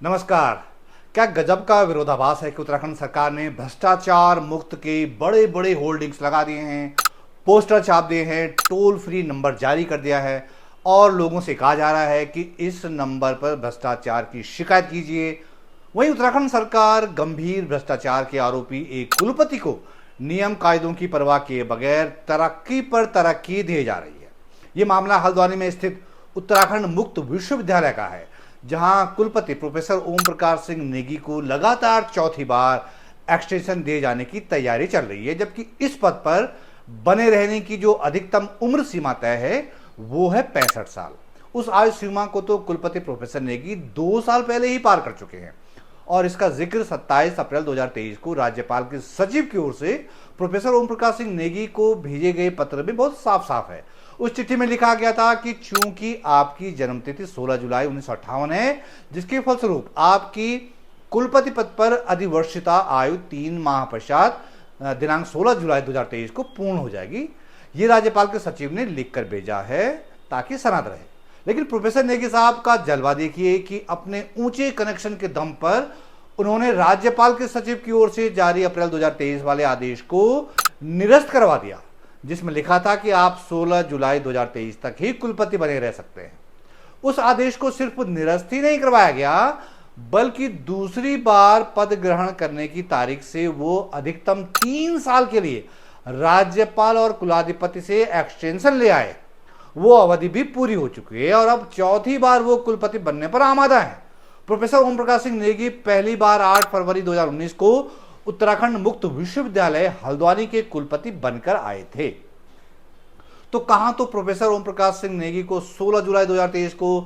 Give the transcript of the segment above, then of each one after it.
नमस्कार। क्या गजब का विरोधाभास है कि उत्तराखंड सरकार ने भ्रष्टाचार मुक्त के बड़े बड़े होर्डिंग्स लगा दिए हैं, पोस्टर छाप दिए हैं, टोल फ्री नंबर जारी कर दिया है और लोगों से कहा जा रहा है कि इस नंबर पर भ्रष्टाचार की शिकायत कीजिए। वहीं उत्तराखंड सरकार गंभीर भ्रष्टाचार के आरोपी एक कुलपति को नियम कायदों की परवाह किए बगैर तरक्की पर तरक्की दिए जा रही है। ये मामला हल्द्वानी में स्थित उत्तराखंड मुक्त विश्वविद्यालय का है, जहां कुलपति प्रोफेसर ओम प्रकाश सिंह नेगी को लगातार चौथी बार एक्सटेंशन दिए जाने की तैयारी चल रही है, जबकि इस पद पर बने रहने की जो अधिकतम उम्र सीमा तय है वो है 65 साल। उस आयु सीमा को तो कुलपति प्रोफेसर नेगी 2 साल पहले ही पार कर चुके हैं और इसका जिक्र 27 अप्रैल 2023 को राज्यपाल के सचिव की ओर से प्रोफेसर ओम प्रकाश सिंह नेगी को भेजे गए पत्र में बहुत साफ साफ है। उस चिट्ठी में लिखा गया था कि चूंकि आपकी जन्मतिथि 16 जुलाई 1958 है, जिसके फलस्वरूप आपकी कुलपति पद पर अधिवर्षिता आयु 3 माह पश्चात दिनांक 16 जुलाई 2023 को पूर्ण हो जाएगी। ये राज्यपाल के सचिव ने लिखकर भेजा है ताकि सनद रहे। लेकिन प्रोफेसर नेगी साहब का जलवा देखिए कि अपने ऊंचे कनेक्शन के दम पर उन्होंने राज्यपाल के सचिव की ओर से जारी अप्रैल 2023 वाले आदेश को निरस्त करवा दिया, जिसमें लिखा था कि आप 16 जुलाई 2023 तक ही कुलपति बने रह सकते हैं। उस आदेश को सिर्फ निरस्त ही नहीं करवाया गया, बल्कि दूसरी बार पद ग्रहण करने की तारीख से वो अधिकतम 3 साल के लिए राज्यपाल और कुलाधिपति से एक्सटेंशन ले आए। वो अवधि भी पूरी हो चुकी है और अब चौथी बार वो कुलपति बनने पर आमादा है। प्रोफेसर ओम प्रकाश सिंह नेगी पहली बार 8 फरवरी 2019 को उत्तराखंड मुक्त विश्वविद्यालय हल्द्वानी के कुलपति बनकर आए थे। तो कहां तो प्रोफेसर ओम प्रकाश सिंह नेगी को 16 जुलाई 2023 को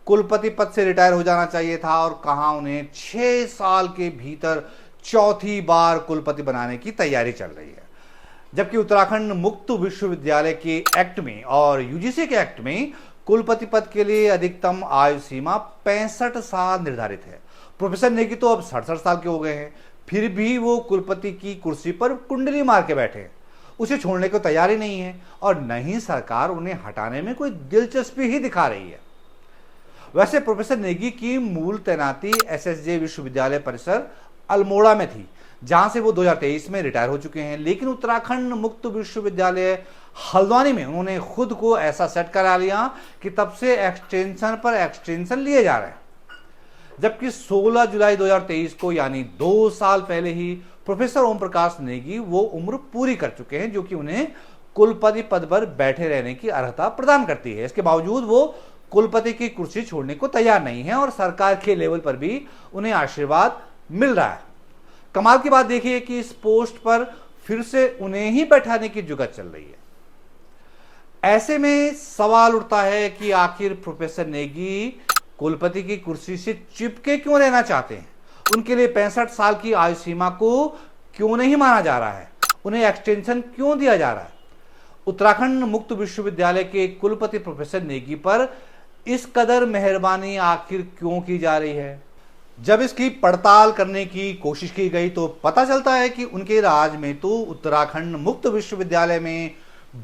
कुलपति पद से रिटायर हो जाना चाहिए था और कहां उन्हें 6 साल के भीतर चौथी बार कुलपति बनाने की तैयारी चल रही है। जबकि उत्तराखंड मुक्त विश्वविद्यालय के एक्ट में और यूजीसी के एक्ट में कुलपति पद के लिए अधिकतम आयु सीमा 65 साल निर्धारित है। प्रोफेसर नेगी तो अब 67 साल के हो गए हैं, फिर भी वो कुलपति की कुर्सी पर कुंडली मार के बैठे हैं। उसे छोड़ने को तैयार ही नहीं है और न ही सरकार उन्हें हटाने में कोई दिलचस्पी ही दिखा रही है। वैसे प्रोफेसर नेगी की मूल तैनाती एसएसजे विश्वविद्यालय परिसर अल्मोड़ा में थी, जहां से वो 2023 में रिटायर हो चुके हैं। लेकिन उत्तराखंड मुक्त विश्वविद्यालय हल्द्वानी में उन्होंने खुद को ऐसा सेट करा लिया कि तब से एक्सटेंशन पर एक्सटेंशन लिए जा रहे हैं। जबकि 16 जुलाई 2023 को यानी 2 साल पहले ही प्रोफेसर ओम प्रकाश नेगी वो उम्र पूरी कर चुके हैं, जो कि उन्हें कुलपति पद पर बैठे रहने की अर्हता प्रदान करती है। इसके बावजूद वो कुलपति की कुर्सी छोड़ने को तैयार नहीं है और सरकार के लेवल पर भी उन्हें आशीर्वाद मिल रहा है। कमाल की बात देखिए कि इस पोस्ट पर फिर से उन्हें ही बैठाने की जुगत चल रही है। ऐसे में सवाल उठता है कि आखिर प्रोफेसर नेगी कुलपति की कुर्सी से चिपके क्यों रहना चाहते हैं? उनके लिए 65 साल की आयु सीमा को क्यों नहीं माना जा रहा है? उन्हें एक्सटेंशन क्यों दिया जा रहा है? उत्तराखंड मुक्त विश्वविद्यालय के कुलपति प्रोफेसर नेगी पर इस कदर मेहरबानी आखिर क्यों की जा रही है? जब इसकी पड़ताल करने की कोशिश की गई तो पता चलता है कि उनके राज में तो उत्तराखंड मुक्त विश्वविद्यालय में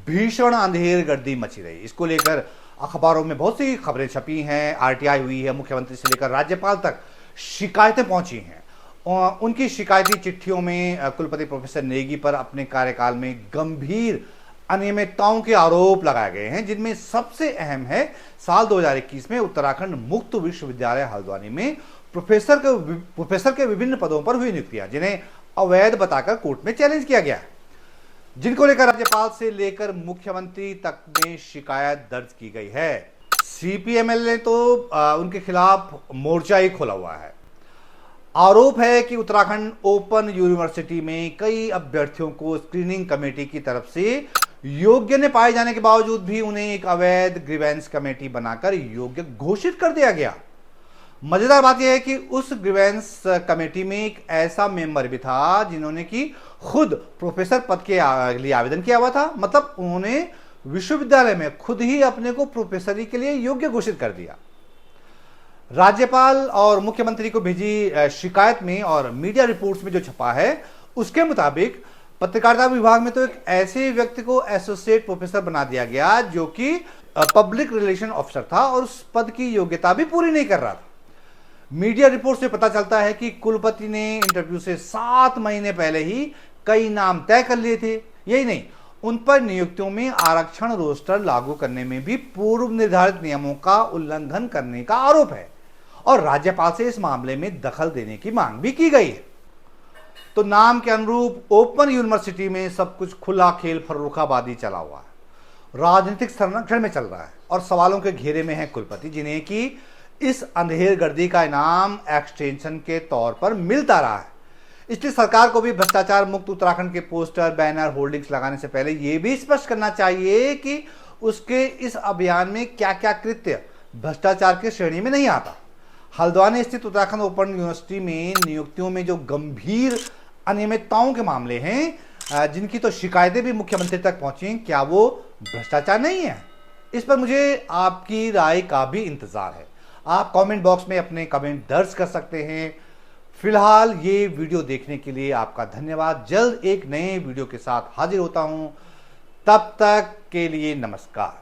भीषण अंधेर गर्दी मची रही। इसको लेकर अखबारों में बहुत सी खबरें छपी हैं, आरटीआई हुई है, मुख्यमंत्री से लेकर राज्यपाल तक शिकायतें पहुंची हैं। उनकी शिकायती चिट्ठियों में कुलपति प्रोफेसर नेगी पर अपने कार्यकाल में गंभीर अनियमितताओं के आरोप लगाए गए हैं, जिनमें सबसे अहम है साल 2021 में उत्तराखंड मुक्त विश्वविद्यालय हल्द्वानी में प्रोफेसर के विभिन्न पदों पर हुई नियुक्तियां, जिन्हें अवैध बताकर कोर्ट में चैलेंज किया गया, जिनको लेकर राज्यपाल से लेकर मुख्यमंत्री तक में शिकायत दर्ज की गई है। सीपीएमएल ने तो उनके खिलाफ मोर्चा ही खोला हुआ है। आरोप है कि उत्तराखंड ओपन यूनिवर्सिटी में कई अभ्यर्थियों को स्क्रीनिंग कमेटी की तरफ से योग्य ने पाए जाने के बावजूद भी उन्हें एक अवैध ग्रीवेंस कमेटी बनाकर योग्य घोषित कर दिया गया। मजेदार बात यह है कि उस ग्रीवेंस कमेटी में एक ऐसा मेंबर भी था जिन्होंने कि खुद प्रोफेसर पद के लिए आवेदन किया हुआ था। मतलब उन्होंने विश्वविद्यालय में खुद ही अपने को प्रोफेसरी के लिए योग्य घोषित कर दिया। राज्यपाल और मुख्यमंत्री को भेजी शिकायत में और मीडिया रिपोर्ट्स में जो छपा है उसके मुताबिक पत्रकारिता विभाग में तो एक ऐसे व्यक्ति को एसोसिएट प्रोफेसर बना दिया गया जो कि पब्लिक रिलेशन ऑफिसर था और उस पद की योग्यता भी पूरी नहीं कर रहा था। मीडिया रिपोर्ट से पता चलता है कि कुलपति ने इंटरव्यू से 7 महीने पहले ही कई नाम तय कर लिए थे। यही नहीं, उन पर नियुक्तियों में आरक्षण रोस्टर लागू करने में भी पूर्व निर्धारित नियमों का उल्लंघन करने का आरोप है और राज्यपाल से इस मामले में दखल देने की मांग भी की गई है। तो नाम के अनुरूप ओपन यूनिवर्सिटी में सब कुछ खुला खेल फर्रुखाबादी चला हुआ है, राजनीतिक संरक्षण में चल रहा है और सवालों के घेरे में है कुलपति, जिन्हें कि इस अंधेरगर्दी का इनाम एक्सटेंशन के तौर पर मिलता रहा है। इसलिए सरकार को भी भ्रष्टाचार मुक्त उत्तराखंड के पोस्टर, बैनर, होर्डिंग्स लगाने से पहले यह भी स्पष्ट करना चाहिए कि उसके इस अभियान में क्या क्या कृत्य भ्रष्टाचार की श्रेणी में नहीं आता। हल्द्वानी स्थित उत्तराखंड ओपन यूनिवर्सिटी में नियुक्तियों में जो गंभीर अनियमितताओं के मामले हैं, जिनकी तो शिकायतें भी मुख्यमंत्री तक पहुंची, क्या वो भ्रष्टाचार नहीं है? इस पर मुझे आपकी राय का भी इंतजार है। आप कमेंट बॉक्स में अपने कमेंट दर्ज कर सकते हैं। फिलहाल ये वीडियो देखने के लिए आपका धन्यवाद। जल्द एक नए वीडियो के साथ हाजिर होता हूं, तब तक के लिए नमस्कार।